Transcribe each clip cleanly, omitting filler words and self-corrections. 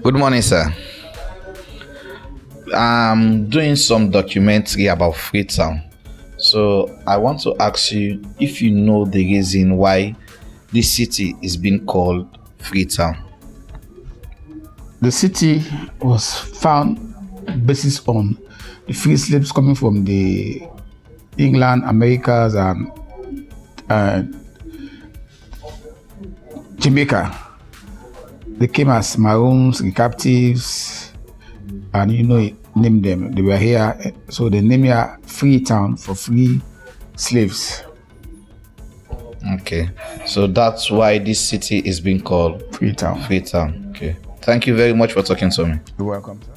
Good morning, sir. I'm doing some documentary about Freetown. So I want to ask you if you know the reason why this city is being called Freetown. The city was found based on the free slaves coming from the England, Americas, and Jamaica. They came as maroons, the captives, and name them. They were here, so they named here Freetown for free slaves. Okay, so that's why this city is being called Freetown. Freetown. Okay, thank you very much for talking to me. You're welcome, sir.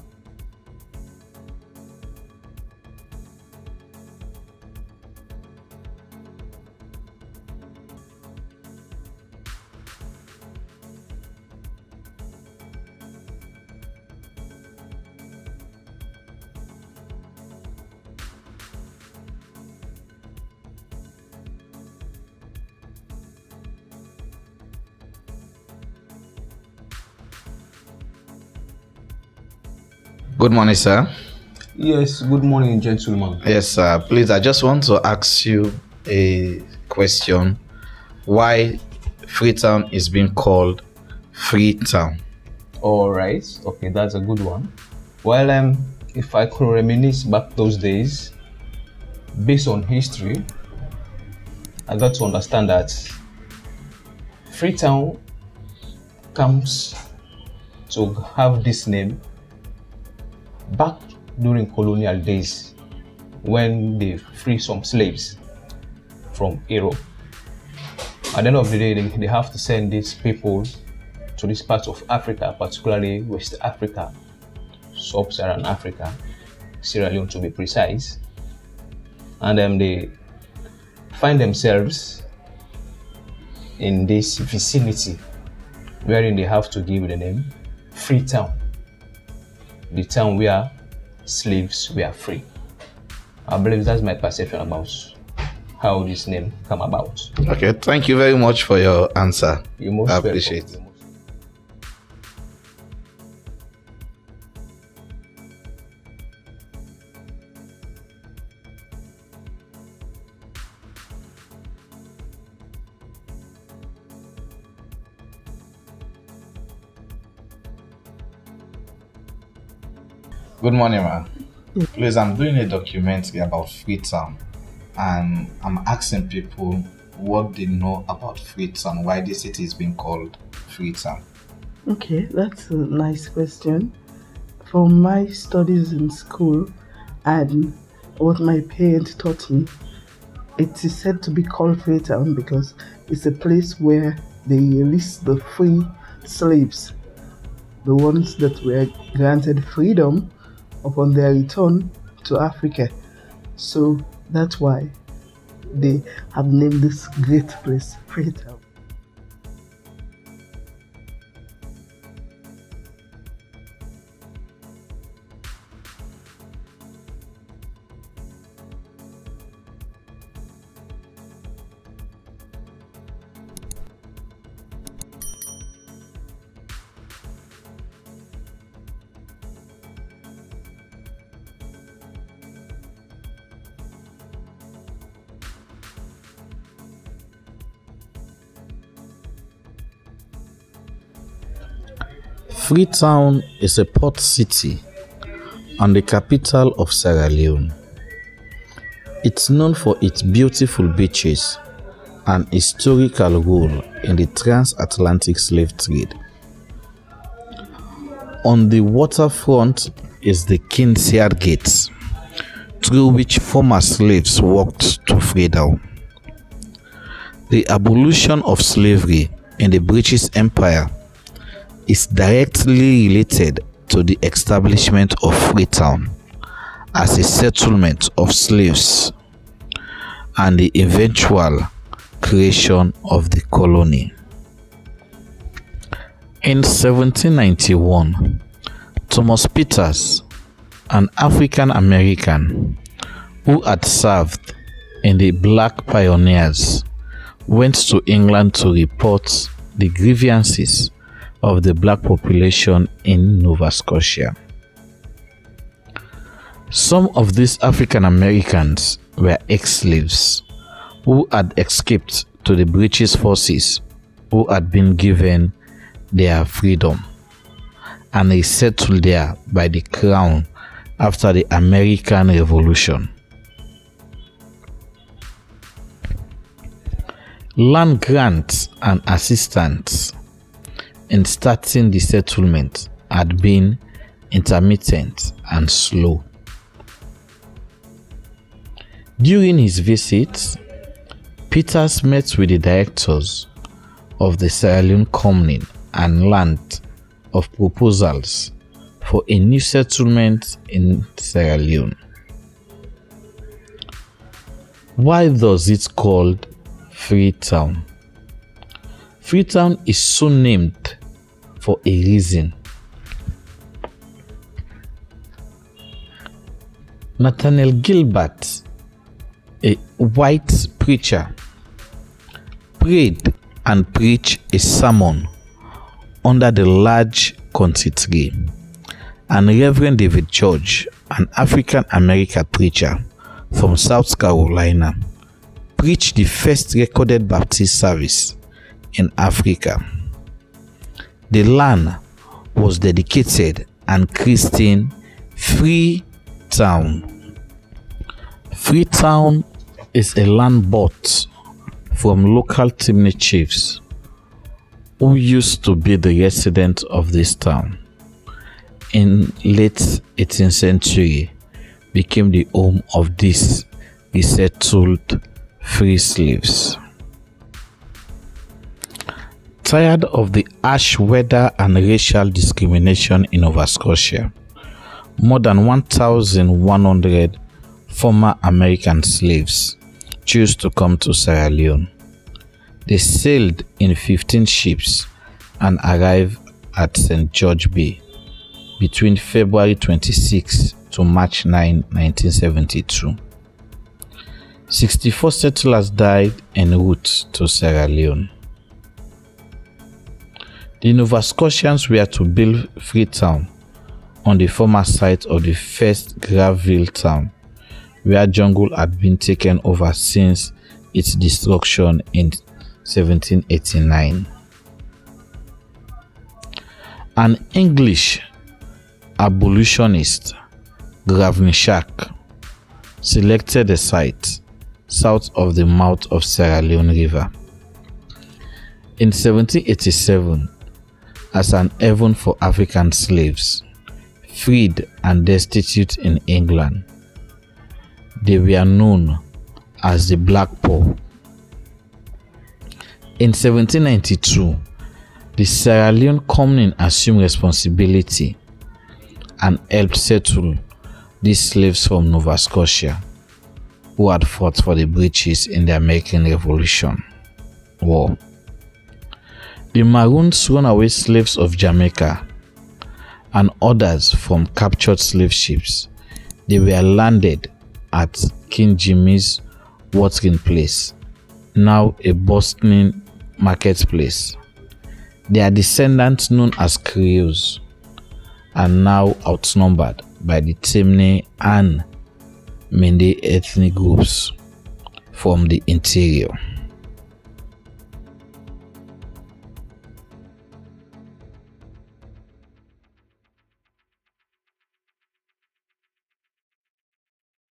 Good morning, sir. Yes, good morning, gentlemen. Yes, sir. Please, I just want to ask you a question. Why Freetown is being called Freetown? All right. Okay, that's a good one. Well, if I could reminisce back those days, based on history, I got to understand that Freetown comes to have this name back during colonial days when they free some slaves from Europe. At the end of the day, they have to send these people to this part of Africa, particularly West Africa, Sub-Saharan Africa, Sierra Leone to be precise. And they find themselves in this vicinity wherein they have to give the name Freetown, the town where slaves were free. I believe that's my perception about how this name come about. Okay, thank you very much for your answer. You most I appreciate it. Good morning, man. Please, I'm doing a documentary about Freetown, and I'm asking people what they know about Freetown, why the city is being called Freetown. Okay, that's a nice question. From my studies in school, and what my parents taught me. It is said to be called Freetown because it's a place where they release the free slaves, the ones that were granted freedom upon their return to Africa. So that's why they have named this great place Freetown. Freetown is a port city and the capital of Sierra Leone. It's known for its beautiful beaches and historical role in the transatlantic slave trade. On the waterfront is the King's Yard Gate, through which former slaves walked to freedom. The abolition of slavery in the British Empire is directly related to the establishment of Freetown as a settlement of slaves and the eventual creation of the colony. In 1791, Thomas Peters, an African American who had served in the Black Pioneers, went to England to report the grievances of the black population in Nova Scotia. Some of these African Americans were ex-slaves who had escaped to the British forces who had been given their freedom and resettled there by the Crown after the American Revolution. Land grants and assistance in starting the settlement had been intermittent and slow. During his visit, Peters met with the directors of the Sierra Leone Company and learned of proposals for a new settlement in Sierra Leone. Why does it called Freetown? Freetown is so named for a reason. Nathaniel Gilbert, a white preacher, prayed and preached a sermon under the large country tree, and Reverend David George, an African American preacher from South Carolina, preached the first recorded Baptist service in Africa. The land was dedicated and christened Freetown. Freetown is a land bought from local Timney chiefs who used to be the residents of this town. In late 18th century, became the home of these resettled free slaves. Tired of the harsh weather and racial discrimination in Nova Scotia, more than 1,100 former American slaves chose to come to Sierra Leone. They sailed in 15 ships and arrived at St. George Bay between February 26 to March 9, 1972. 64 settlers died en route to Sierra Leone. The Nova Scotians were to build Freetown on the former site of the first Graveville town, where jungle had been taken over since its destruction in 1789. An English abolitionist, Gravenshack, selected the site south of the mouth of Sierra Leone River. In 1787, as an haven for African slaves, freed and destitute in England, They were known as the Black Poor. In 1792, the Sierra Leone Company assumed responsibility and helped settle these slaves from Nova Scotia who had fought for the British in the American Revolution War. The Maroons runaway slaves of Jamaica and others from captured slave ships. They were landed at King Jimmy's watering place, now a bustling marketplace. Their descendants, known as Creoles, are now outnumbered by the Temne and Mende ethnic groups from the interior.